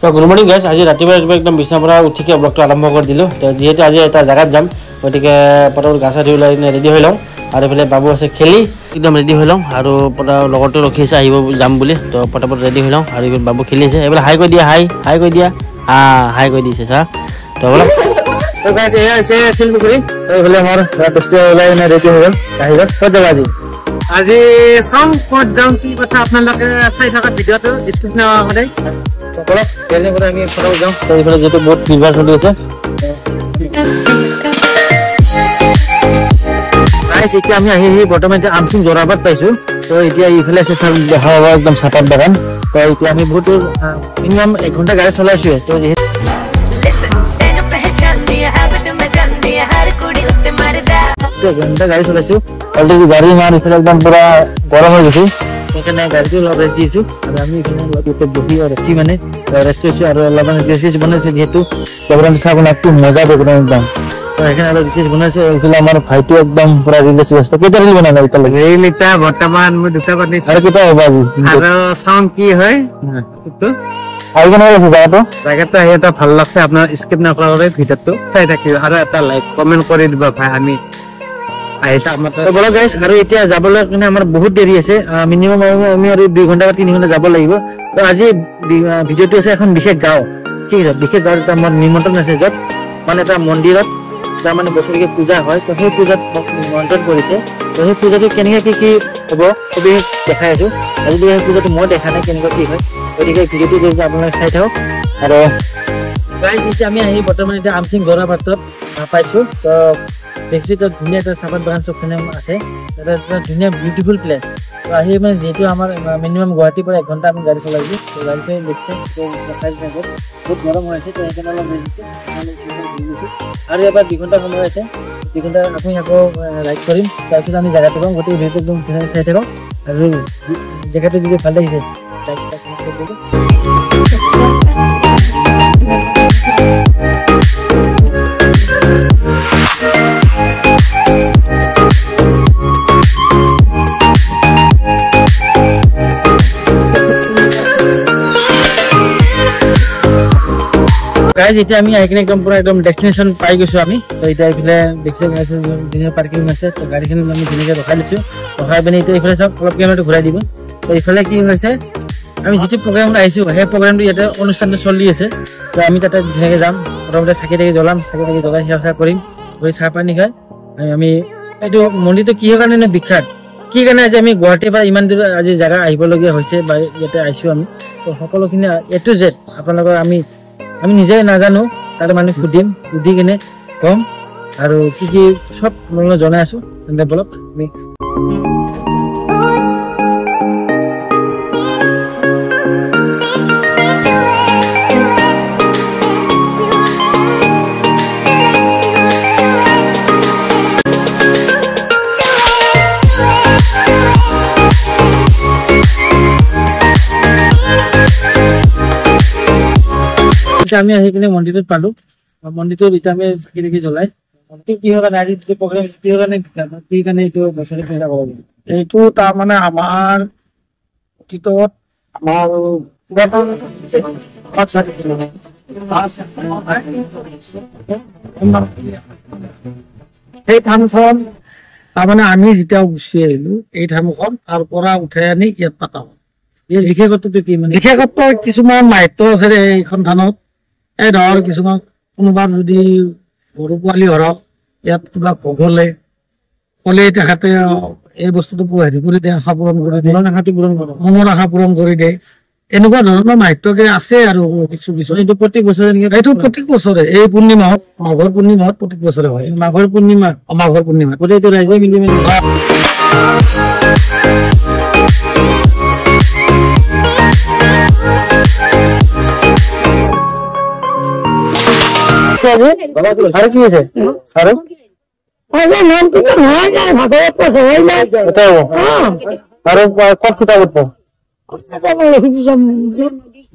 তো good morning guys. আজি ৰাতিপুৱা একদম বিছনাৰ পৰা উঠিকে ব্লগটো আৰম্ভ কৰি দিলোঁ। তো যিহেতু আজি এটা জেগাত যাম, গতিকে পটাপট গা চা ধুই ওলাই ৰেডি হৈ লওঁ। আৰু এইফালে বাবু আছে খেলি একদম ৰেডি হৈ লওঁ। আৰু লগৰটো ৰখি আছে আহিব যাম বুলি, তো পটাপট ৰেডি হৈ লওঁ। আৰু বাবু খেলি আছে, এইফালে হাই কৰি দিয়া, হাই কৰি দিয়া, হাই কৰি দিছে চা। তো বলক এয়া হৈছে শিলপুখুৰী। তো এইফালে আমাৰ বস্তু ওলাই ৰেডি হৈ গ'ল। আহিব ক'ত যাবা আজি? আজি চাওঁ ক'ত যাওঁ, কি কথা আপোনালোকে চাই থকা ভিডিঅ'টো ডিছক্ৰিপশ্যন সদায় আমি ফটো যাওঁ। তো এইফালে যিহেতু বহুত নিৰ্ভৰ চলি আছে। এতিয়া আমি আহি বৰ্তমান এতিয়া আমচিং জোৰাবাদ পাইছোঁ। তো এতিয়া এইফালে আছে দেখা পাব একদম চাহপাত বাগান। তো এতিয়া আমি বহুতো মিনিমাম 1 ঘণ্টা গাড়ী চলাইছোঁ। তো যিহেতু 1 ঘণ্টা গাড়ী চলাইছোঁ। অলৰেডি গাড়ী মাৰ এইফালে একদম পুৰা গৰম হৈ গৈছে, সেইকাৰণে গাড়ীটো অলপ ৰেষ্ট দিছোঁ। আৰু আমি এইফালে বহি ৰখি মানে ৰেষ্ট লৈছোঁ। আৰু অলপমান ৰিচিজ বনাইছে, যিহেতু প্ৰগ্ৰামটো চাব একদম মজা প্ৰগ্ৰাম একদম। তো সেইকাৰণে অলপ ৰিচিজ বনাইছে। এইফালে আমাৰ ভাইটো একদম পুৰা ৰিলেচ ব্যস্ত। কেইটা ৰিল বনালে এতিয়ালৈকে? ৰিল এতিয়া বৰ্তমান মই 2টা বনাইছোঁ। আৰু কেইটা হ'ব আজি? আৰু চাওঁ কি হয়। আহি কেনে আছে জেগাটো আহি এটা ভাল লাগছে। আপোনাৰ স্কিপ নকৰাকৈ ভিডিঅ'টো চাই থাকিব আৰু এটা লাইক কমেণ্ট কৰি দিব ভাই। আমি আহিছা আমাৰ বলক গাইজ। আৰু এতিয়া যাবলৈ কাৰণে আমাৰ বহুত দেৰি আছে। মিনিমাম আমি আৰু 2 ঘণ্টা বা 3 ঘণ্টা যাব লাগিব। তো আজি ভিডিঅ'টো আছে এখন বিশেষ গাঁও, ঠিক আছে। বিশেষ গাঁৱত এটা মোৰ নিমন্ত্ৰণ আছে, য'ত মানে এটা মন্দিৰত তাৰ মানে বছৰেকীয়া পূজা হয়। তো সেই পূজাত মোক নিমন্ত্ৰণ কৰিছে। তো সেই পূজাটো কেনেকৈ কি হ'ব সবেই দেখাই আছোঁ। আৰু সেই পূজাটো মই দেখা নাই কেনেকুৱা কি হয়, গতিকে ভিডিঅ'টো যদি আপোনালোকে চাই থাকক। আৰু গাইজ এতিয়া আমি আহি বৰ্তমান এতিয়া আমচিং জোৰাবাদত পাইছোঁ। তো দেখিছোঁ তাত ধুনীয়া এটা চাহপাত বাগান চবখানে আছে। এটা ধুনীয়া বিউটিফুল প্লেচ। তো আহি মানে যিহেতু আমাৰ মিনিমাম গুৱাহাটীৰ পৰা 1 ঘণ্টা আমি গাড়ী চলাইছোঁ। তো গাড়ীতে দেখছে বহুত গৰম হৈ আছে। তো সেইকাৰণে অলপ দেখিছে আৰু এবাৰ 2 ঘণ্টা সময় আছে। 2 ঘণ্টা আমি আকৌ ৰাইড কৰিম। তাৰপিছত আমি জেগাটো পাম। গোটেই ভিডিঅ'টো একদম চাই থাকক। আৰু জেগাটো যদি ভাল লাগিছে গাইজ। এতিয়া আমি আহি কিনে একদম পুৰা একদম ডেষ্টিনেশ্যন পাই গৈছোঁ আমি। তো এতিয়া এইফালে দেখিছে ধুনীয়া পাৰ্কিং আছে। তো গাড়ীখিনি আমি ধুনীয়াকৈ ৰখাই লৈছোঁ। ৰখাই পিনে এতিয়া এইফালে চাওক, অলপ কেমেৰাটো ঘূৰাই দিব। তো এইফালে কি হৈছে, আমি যিটো প্ৰগ্ৰামত আহিছোঁ সেই প্ৰগ্ৰামটো ইয়াতে অনুষ্ঠানটো চলি আছে। তো আমি তাতে ধুনীয়াকৈ যাম। প্ৰথমতে চাকি তাকি জ্বলাম, চাকি তাকি জ্বলাই সেৱা চেৱা কৰিম, কৰি চাহ পানী খাই আমি এইটো মন্দিৰটো কিহৰ কাৰণে বিখ্যাত, কি কাৰণে আজি আমি গুৱাহাটীৰ পৰা ইমান দূৰ আজি জেগা আহিবলগীয়া হৈছে বা ইয়াতে আহিছোঁ আমি। তো সকলোখিনি A to Z আপোনালোকৰ আমি নিজে নাজানো, তাতে মানে সুধি কিনে কম। আৰু কি কি চব মই জনাই আছোঁ। তেন্তে বলক আমি আমি আহি কিনে মন্দিৰত পালো। মন্দিৰটোত এতিয়া আমি চাকি তাকি জ্বলাই কিহৰ কাৰণে আজি প্ৰগ্ৰেম কিহৰ কাৰণে কি কাৰণে এইটো বছৰে চিন্তা কৰিব। এইটো তাৰমানে আমাৰ অতীতত আমাৰ সেই থানখন তাৰমানে আমি যেতিয়া গুচি আহিলো, এই থানখন তাৰ পৰা উঠাই আনি ইয়াত পাতা হয়। এই বিশেষত্বটো কি মানে? বিশেষত্ব কিছুমান মাহিত্য আছে এইখন থানত। এই ধৰ কিছুমান কোনোবাৰ যদি গৰু পোৱালি হৰক, ইয়াত কিবা ভোগ হলে তেখেতে এই বস্তুটো হেৰি কৰি দিয়ে, আশা পূৰণ কৰি দিয়ে, মনৰ আশা পূৰণ কৰি দিয়ে। এনেকুৱা ধৰণৰ মাহিত্যকে আছে আৰু কিছু এইটো প্ৰত্যেক বছৰে এইটো প্ৰত্যেক বছৰে এই পূৰ্ণিমাহত, মাঘৰ পূৰ্ণিমাহত প্ৰত্যেক বছৰে হয়। মাঘৰ পূৰ্ণিমা গোটেইটো ৰাইজে মিলি মেলি আৰু কি আছে আৰু আৰু ক'ত কিতাপ উঠব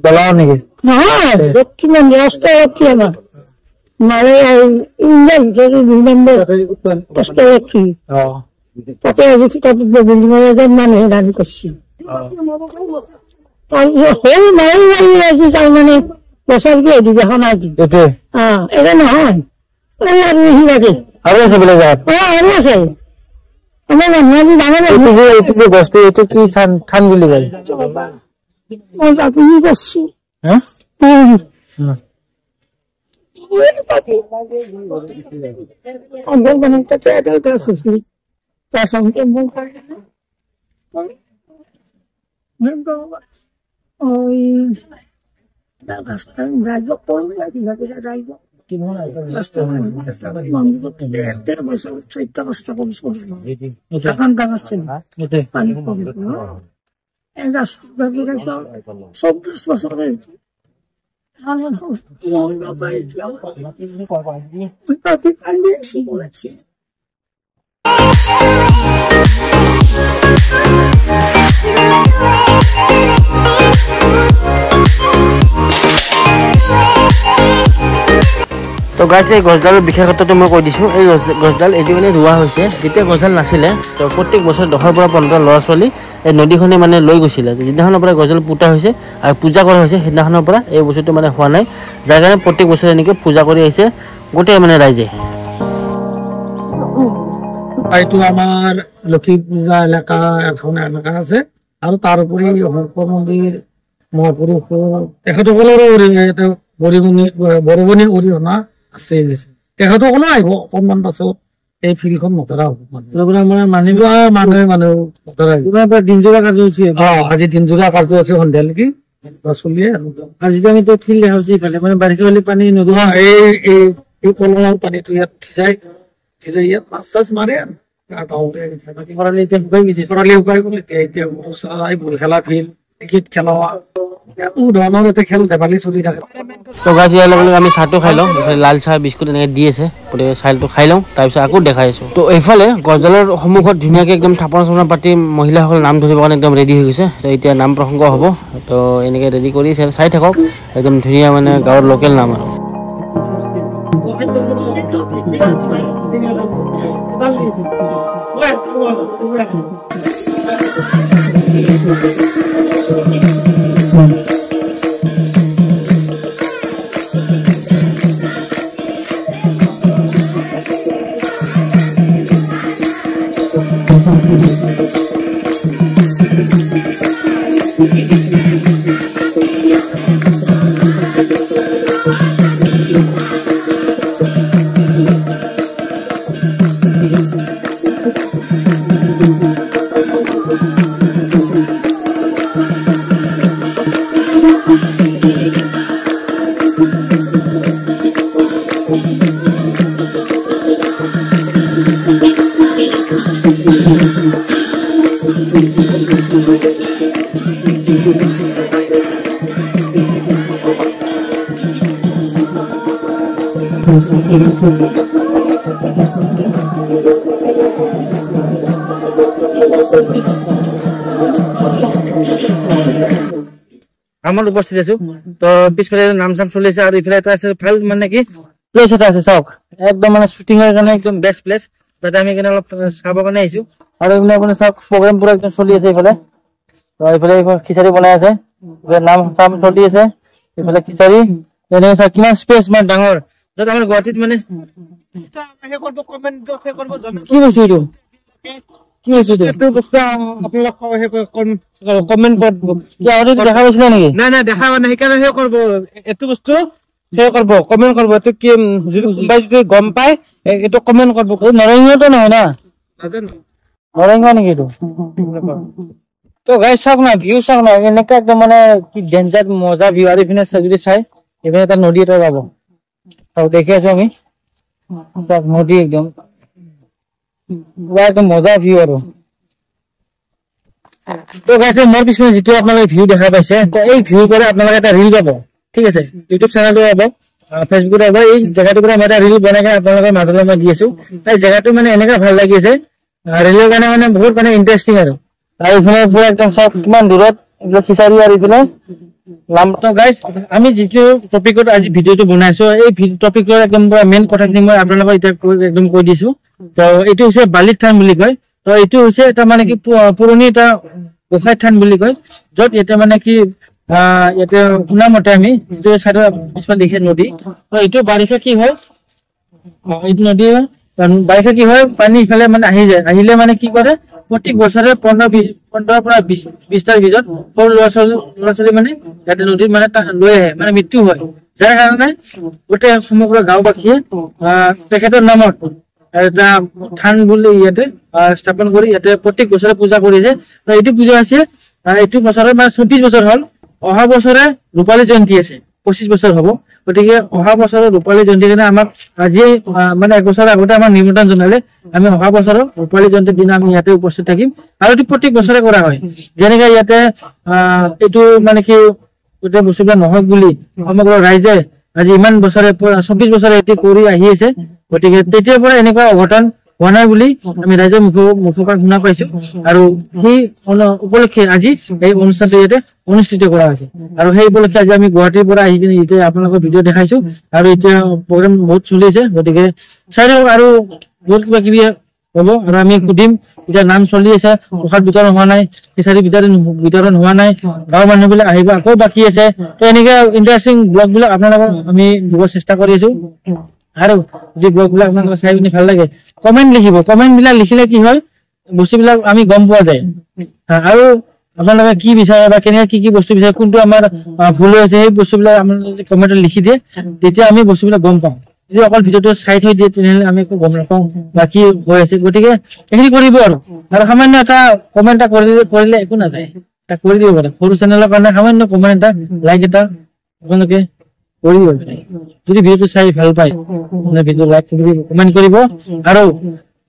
দলাও নেকি? নহয়, দক্ষিণ ৰাষ্ট্ৰপতি আমাৰ মানে ইংৰাজ 2 নম্বৰ ৰাষ্ট্ৰপতি। তাতে আজি কিতাপ এজন মানুহে দান কৰিছে। তাৰপিছত হ'ল মাৰি আজি তাৰমানে বছৰ কি হেৰি দেখা নাই এইটোৱে এটা নহয় আৰু সি লাগে আৰু আছে বেলেগ জাত আৰু আছে আমাৰ মানুহ আজি ডাঙৰ এইটো যে গছটো এইটো কি থান বুলি কয় মই বাপুনি কৰিছো অন্ধৰ মানুহ তাতে এটা খুচি তাৰ সঙ্গে মই ওই ৰাস্তা ৰাজব কৰবো ৰাজব চব্বিশ বছৰেৰ তো গাইজ এই গছডালৰ বিশেষত্বটো মই কৈ দিছোঁ এই গছডাল এইটো মানে ৰোৱা হৈছে যেতিয়া গছডাল নাছিলে তো প্ৰত্যেক বছৰ 10 পৰা 15 ল'ৰা ছোৱালী এই নদীখনে মানে লৈ গৈছিলে যিদিনাখনৰ পৰা গছডাল পোতা হৈছে আৰু পূজা কৰা হৈছে সেইদিনাখনৰ পৰা এই বস্তুটো মানে হোৱা নাই যাৰ কাৰণে প্ৰত্যেক বছৰে এনেকৈ পূজা কৰি আহিছে গোটেই মানে ৰাইজে এইটো আমাৰ লক্ষী পূজা এলেকা এখন এলেকা আছে আৰু তাৰ উপৰি শংকৰ মন্দিৰ মহাপুৰুষ তেখেতসকলৰো বৰঙণি অৰিহণা আছে তেখেতসকলো আহিব অকণমান পাছত এই ফিল্ডখন নতৰা হ'ব মানুহে দিনজোৰা কাৰ্যসূচী আজি দিনজোৰা কাৰ্যসূচী সন্ধিয়া নেকি চলিয়ে আজি আমি ফিল্ড দেখাইছো ইফালে মানে বাৰিষা হ'লে পানী নদী এই কলঙৰ পানীটো ইয়াত যায় ইয়াত মাছ চাছ মাৰে খৰালি শুকাই গ'ল এতিয়া বল খেলা ফিল্ড ক্ৰিকেট খেলা ধৰণৰ এটা খেল ধেমালি চলি থাকে তো গাছ ইয়াৰ লগে লগে আমি চাহটো খাই লওঁ লাল চাহ বিস্কুট এনেকৈ দি আছে গতিকে চাহটো খাই লওঁ তাৰপিছত আকৌ দেখাই আছোঁ তো এইফালে গছডালৰ সন্মুখত ধুনীয়াকৈ একদম থাপনা চাপনা পাতি মহিলাসকল নাম ধৰিবৰ কাৰণে একদম ৰেডি হৈ গৈছে তো এতিয়া নাম প্ৰসংগ হ'ব তো এনেকৈ ৰেডি কৰিছে চাই থাকক একদম ধুনীয়া মানে গাঁৱৰ লোকেল নাম আৰু আমাৰ উপস্থিত আছো তো পিছফালে নাম চাম চলি আছে আৰু ইফালে এটা আছে ভাল মানে কি প্লেচ এটা আছে চাওক একদম মানে শ্বুটিঙৰ কাৰণে একদম বেষ্ট প্লেচ তাতে আমি কেনে অলপ চাবৰ কাৰণে আহিছো আৰু এইফালে আপুনি চাওক প্ৰগ্ৰাম পুৰা একদম চলি আছে ইফালে তো এইফালে খিচাৰি বনাই আছে নাম চাম চলি আছে এইফালে খিচাৰি এনেকৈ চাওক কিমান স্পেচ মানে ডাঙৰ য'ত আমাৰ গুৱাহাটীত মানে কি বস্তু এইটো কি হৈছে এইটো বস্তু আপোনালোক কমেণ্ট কৰিব দেখা পাইছিলে নেকি নাই নাই দেখা পোৱা নাই সেইকাৰণে সেই কৰিব এইটো বস্তু সেই কৰিব কমেণ্ট কৰিব এইটো কি কোনোবাই যদি গম পায় এইটো কমেণ্ট কৰিব নৰসিংহটো নহয় না নৰসিংহ নেকি এইটো তো গাই চাওক না ভিউ চাওক না এনেকুৱা একদম মানে কি ডেঞ্জাৰ মজা ভিউ আৰু এইপিনে যদি চাই এইপিনে এটা নদী এটা যাব দেখি আছো আমি নদী একদম একদম মজা ভিউ আৰু তো গাইছে মোৰ পিছনে যিটো আপোনালোকে ভিউ দেখা পাইছে এই ভিউ পৰা আপোনালোকে এটা ৰিল পাব ঠিক আছে ইউটিউব চেনেলটো পাব ফেচবুকত পাব এই জেগাটোৰ পৰা মই এটা ৰিল বনাই কিনে আপোনালোকৰ মাজলৈ মই দি আছো এই জেগাটো মানে এনেকুৱা ভাল লাগি আছে ৰিলৰ কাৰণে মানে বহুত মানে ইণ্টাৰেষ্টিং আৰু এইফালে পুৰা একদম চব কিমান দূৰত এইবিলাক খিচাৰি আৰু এইফালে নামটো গাইজ আমি যিটো টপিকত আজি ভিডিঅ'টো বনাইছো এই টপিকৰ একদম মেইন কথাখিনি মই আপোনালোকক এতিয়া একদম কৈ দিছো তো এইটো হৈছে বালিত থান বুলি কয় তো এইটো হৈছে এটা মানে কি পুৰণি এটা গোসাঁই থান বুলি কয় য'ত এতিয়া মানে কি ইয়াতে শুনা মতে আমি যিটো চাইডৰ পিছফালে দেখে নদী, এইটো বাৰিষা কি হয়, এইটো নদী বাৰিষা কি হয়, পানী ইফালে মানে আহি যায়, আহিলে মানে কি কৰে প্ৰত্যেক বছৰে 15 পৰা 20টাৰ ভিতৰত সৰু ল'ৰা ছোৱালী মানে ইয়াতে নদীত মানে লৈ আহে, মানে মৃত্যু হয়, যাৰ কাৰণে গোটেই সমগ্ৰ গাঁওবাসীয়ে তেখেতৰ নামত এটা থান বুলি ইয়াতে স্থাপন কৰি ইয়াতে প্ৰত্যেক বছৰে পূজা কৰিছে। এইটো পূজা আছে, এইটো বছৰত মানে 24 বছৰ হ'ল। অহা বছৰে ৰূপালী জয়ন্তী আছে, 25 বছৰ হ'ব। গতিকে অহা বছৰৰ ৰূপালী জয়ন্তীৰ কাৰণে আমাক আজি মানে 1 বছৰ আগতে আমাক নিমন্ত্ৰণ জনালে। আমি অহা বছৰৰ ৰূপালী জয়ন্তীৰ দিনা আমি ইয়াতে উপস্থিত থাকিম, আৰু এইটো প্ৰত্যেক বছৰে কৰা হয়। যেনেকে ইয়াতে এইটো মানে কি গোটেই বস্তুবিলাক নহওক বুলি সমগ্ৰ ৰাইজে আজি ইমান বছৰে 24 বছৰে এটি কৰি আহি আছে। গতিকে তেতিয়াৰ পৰা এনেকুৱা অঘটন হোৱা নাই বুলি আমি ৰাইজৰ মুখৰ পৰা শুনা পাইছো, আৰু সেই উপলক্ষে আজি এই অনুষ্ঠানটো ইয়াতে অনুষ্ঠিত কৰা হৈছে। আৰু সেই উপলক্ষে আজি আমি গুৱাহাটীৰ পৰা আহি কিনে এতিয়া আপোনালোকৰ ভিডিঅ' দেখাইছো, আৰু এতিয়া প্ৰগ্ৰেম বহুত চলি আছে। গতিকে চাই দিয়ক, আৰু বহুত কিবা কিবি হ'ব, আৰু আমি সুধিম। এতিয়া নাম চলি আছে, প্ৰসাদ বিতৰণ হোৱা নাই, খিচাৰি বিতৰণ হোৱা নাই, গাঁৱৰ মানুহবিলাক আহিব আকৌ বাকী আছে। তো এনেকে ইণ্টাৰেষ্টিং ব্লগ বিলাক আপোনালোকক আমি দিব চেষ্টা কৰি আছো। আৰু যদি ব্লগ বিলাক আপোনালোকে চাই পিনি ভাল লাগে, কমেণ্ট লিখিব। কমেণ্ট বিলাক লিখিলে কি হয়, বস্তুবিলাক আমি গম পোৱা যায়, আৰু আপোনালোকে কি বিচাৰে বা কেনেকে কি বস্তু বিচাৰে, কোনটো আমাৰ ভুল হৈছে, সেই বস্তুবিলাক আপোনালোকে কমেণ্টত লিখি দিয়ে, তেতিয়া আমি বস্তুবিলাক গম পাওঁ। যদি অকল ভিডিঅ'টো চাই থৈ দিয়ে তেনেহ'লে আমি একো গম নাপাওঁ বা কি হৈ আছে। গতিকে এইখিনি কৰিব, আৰু সামান্য এটা কমেণ্ট এটা কৰিলে একো নাযায়, এটা কৰি দিব পাৰে। সৰু চেনেলৰ কাৰণে সামান্য কমেণ্ট এটা, লাইক এটা আপোনালোকে কৰি দিব পাৰে। যদি ভিডিঅ'টো চাই ভাল পায় ভিডিঅ' লাইক কৰিব, কমেণ্ট কৰিব, আৰু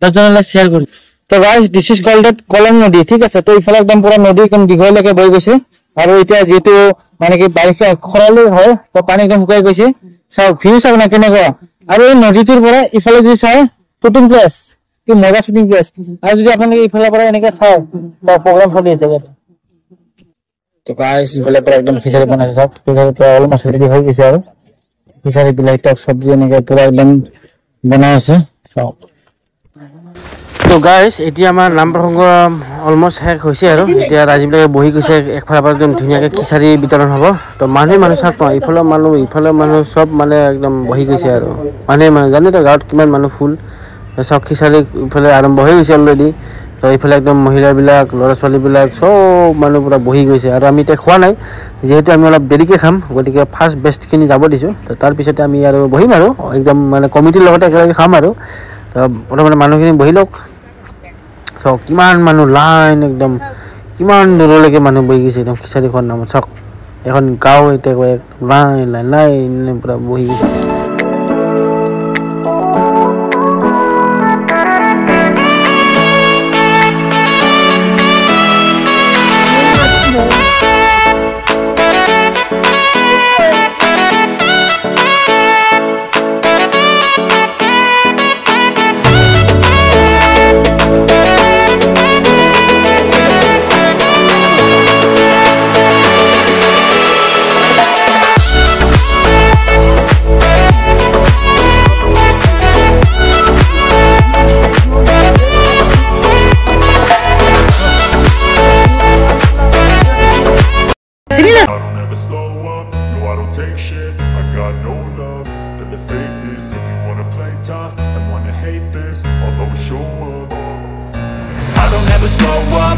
10জনলৈ শ্বেয়াৰ কৰিব। তো guys, this is called Kolong নদী, ঠিক আছে। তো ইফালে একদম পুৰা নদী একদম দীঘলৈকে বৈ গৈছে, আৰু এতিয়া যিহেতু মানে কি বাৰিষা খৰালি হয়, তো পানী একদম শুকাই গৈছে। চাওক ভিউ চাওক না কেনেকুৱা, আৰু এই নদীটোৰ পৰা ইফালে যদি চাই শ্বুটিং প্লেচ, কি মজা শ্বুটিং প্লেচ। আৰু যদি আপোনালোকে ইফালৰ পৰা এনেকে চাই, তো প্ৰগ্ৰাম চলি আছে। তো গাইজ, ইফালে পৰা একদম খিচাৰি বনাইছে, চাওক খিচাৰি পৰা অলমষ্ট ৰেডি হৈ গৈছে, আৰু খিচাৰি বিলাহী টক চব্জি এনেকে পুৰা একদম বনাই আছে, চাওক। তো গাইজ, এতিয়া আমাৰ নাম প্ৰসংগ অলমষ্ট শেষ হৈছে, আৰু এতিয়া ৰাইজবিলাকে বহি গৈছে। একফালৰ পৰা একদম ধুনীয়াকৈ খিচাৰি বিতৰণ হ'ব। তো মানুহ চাওক ন, ইফালৰ মানুহ চব মানে একদম বহি গৈছে, আৰু মানুহ জানে তো গাঁৱত কিমান মানুহ ফুল। চাওক খিচাৰি ইফালে আৰম্ভ হৈ গৈছে অলৰেডি। তো এইফালে একদম মহিলাবিলাক, ল'ৰা ছোৱালীবিলাক চব মানুহ পুৰা বহি গৈছে। আৰু আমি এতিয়া খোৱা নাই, যিহেতু আমি অলপ দেৰিকৈ খাম, গতিকে ফাৰ্ষ্ট বেষ্টখিনি যাব দিছোঁ। তো তাৰপিছতে আমি আৰু বহিম, আৰু একদম মানে কমিটিৰ লগতে একেলগে খাম। আৰু তো প্ৰথমতে মানুহখিনি বহি লওক। চাওক কিমান মানুহ, লাইন একদম কিমান দূৰলৈকে মানুহ বহি গৈছে একদম খিচাৰি খোৱাৰ নামত। চাওক এখন গাঁও এতিয়া লাইন পুৰা বহি গৈছে। Slow up.